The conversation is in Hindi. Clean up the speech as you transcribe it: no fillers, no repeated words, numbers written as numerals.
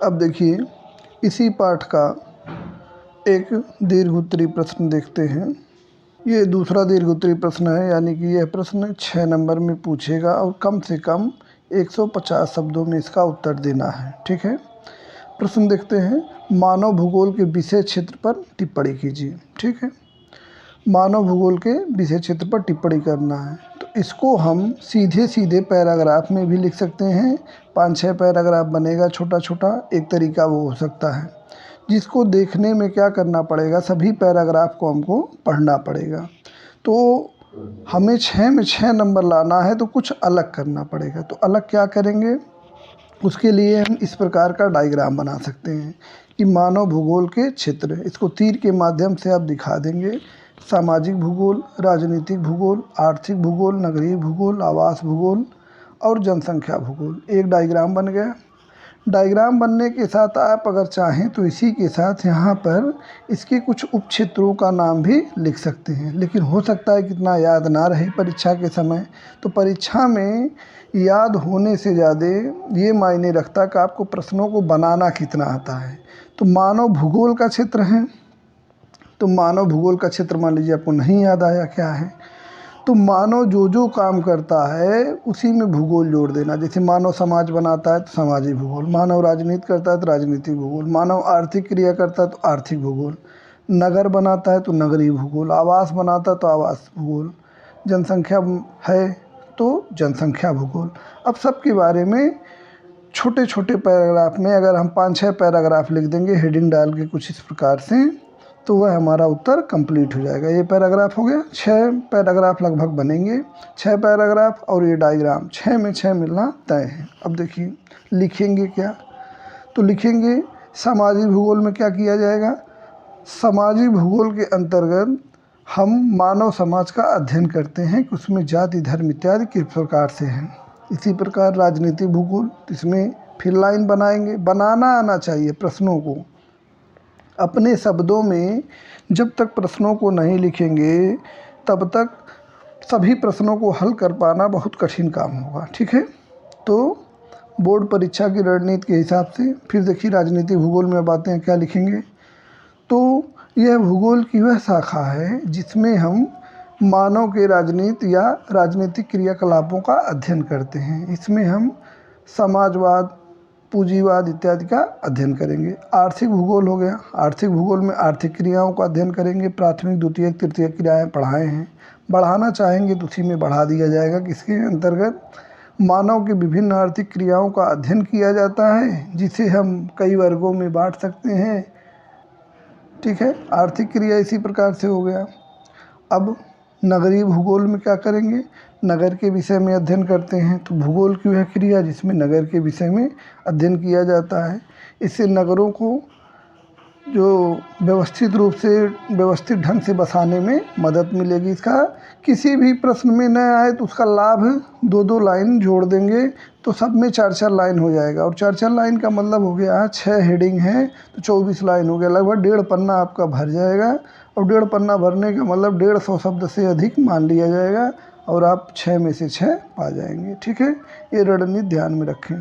अब देखिए इसी पाठ का एक दीर्घ-उत्तरीय प्रश्न देखते हैं। ये दूसरा दीर्घ-उत्तरीय प्रश्न है, यानी कि यह प्रश्न 6 नंबर में पूछेगा और कम से कम 150 शब्दों में इसका उत्तर देना है। ठीक है, प्रश्न देखते हैं। मानव भूगोल के विषय क्षेत्र पर टिप्पणी कीजिए। ठीक है, मानव भूगोल के विषय क्षेत्र पर टिप्पणी करना है, तो इसको हम सीधे सीधे पैराग्राफ में भी लिख सकते हैं। 5-6 पैराग्राफ बनेगा छोटा छोटा। एक तरीका वो हो सकता है, जिसको देखने में क्या करना पड़ेगा, सभी पैराग्राफ को हमको पढ़ना पड़ेगा। तो हमें 6 में 6 नंबर लाना है तो कुछ अलग करना पड़ेगा। तो अलग क्या करेंगे, उसके लिए हम इस प्रकार का डायग्राम बना सकते हैं कि मानव भूगोल के क्षेत्र, इसको तीर के माध्यम से आप दिखा देंगे। सामाजिक भूगोल, राजनीतिक भूगोल, आर्थिक भूगोल, नगरीय भूगोल, आवास भूगोल और जनसंख्या भूगोल। एक डायग्राम बन गया। डायग्राम बनने के साथ आप अगर चाहें तो इसी के साथ यहाँ पर इसके कुछ उपक्षेत्रों का नाम भी लिख सकते हैं, लेकिन हो सकता है कितना याद ना रहे परीक्षा के समय। तो परीक्षा में याद होने से ज़्यादा ये मायने रखता है कि आपको प्रश्नों को बनाना कितना आता है। तो मानव भूगोल का क्षेत्र है, तो मानव भूगोल का क्षेत्र मान लीजिए आपको नहीं याद आया क्या है, तो मानव जो जो काम करता है उसी में भूगोल जोड़ देना। जैसे मानव समाज बनाता है तो सामाजिक भूगोल, मानव राजनीति करता है तो राजनीतिक भूगोल, मानव आर्थिक क्रिया करता है तो आर्थिक भूगोल, नगर बनाता है तो नगरीय भूगोल, आवास बनाता है तो आवास भूगोल, जनसंख्या है तो जनसंख्या भूगोल। अब सबके बारे में छोटे छोटे पैराग्राफ में अगर हम 5-6 पैराग्राफ लिख देंगे हेडिंग डाल के कुछ इस प्रकार से, तो वह हमारा उत्तर कंप्लीट हो जाएगा। ये पैराग्राफ हो गया। 6 पैराग्राफ लगभग बनेंगे, 6 पैराग्राफ और ये डायग्राम, 6 में 6 मिलना तय है। अब देखिए लिखेंगे क्या, तो लिखेंगे सामाजिक भूगोल में क्या किया जाएगा। सामाजिक भूगोल के अंतर्गत हम मानव समाज का अध्ययन करते हैं कि उसमें जाति, धर्म इत्यादि किस प्रकार से हैं। इसी प्रकार राजनीतिक भूगोल, इसमें फिर लाइन बनाएंगे। बनाना आना चाहिए प्रश्नों को अपने शब्दों में। जब तक प्रश्नों को नहीं लिखेंगे तब तक सभी प्रश्नों को हल कर पाना बहुत कठिन काम होगा। ठीक है, तो बोर्ड परीक्षा की रणनीति के हिसाब से फिर देखिए राजनीतिक भूगोल में बातें हैं क्या लिखेंगे। तो यह भूगोल की वह शाखा है जिसमें हम मानव के राजनीति या राजनीतिक क्रियाकलापों का अध्ययन करते हैं। इसमें हम समाजवाद, पूंजीवाद इत्यादि का अध्ययन करेंगे। आर्थिक भूगोल हो गया, आर्थिक भूगोल में आर्थिक क्रियाओं का अध्ययन करेंगे। प्राथमिक, द्वितीयक, तृतीयक क्रियाएं पढ़ाए हैं, बढ़ाना चाहेंगे तो उसी में बढ़ा दिया जाएगा। किसके अंतर्गत, मानव के विभिन्न आर्थिक क्रियाओं का अध्ययन किया जाता है, जिसे हम कई वर्गों में बांट सकते हैं। ठीक है, आर्थिक क्रिया इसी प्रकार से हो गया। अब नगरीय भूगोल में क्या करेंगे, नगर के विषय में अध्ययन करते हैं। तो भूगोल की वह क्रिया जिसमें नगर के विषय में अध्ययन किया जाता है। इससे नगरों को जो व्यवस्थित रूप से, व्यवस्थित ढंग से बसाने में मदद मिलेगी। इसका किसी भी प्रश्न में न आए तो उसका लाभ 2-2 लाइन जोड़ देंगे तो सब में 4-4 लाइन हो जाएगा। और 4-4 लाइन का मतलब हो गया 6 हेडिंग है तो 24 लाइन हो गया। लगभग 1.5 पन्ना आपका भर जाएगा। और 1.5 पन्ना भरने का मतलब 150 शब्द से अधिक मान लिया जाएगा और आप 6 में से 6 पा जाएंगे। ठीक है, ये रणनीति ध्यान में रखें।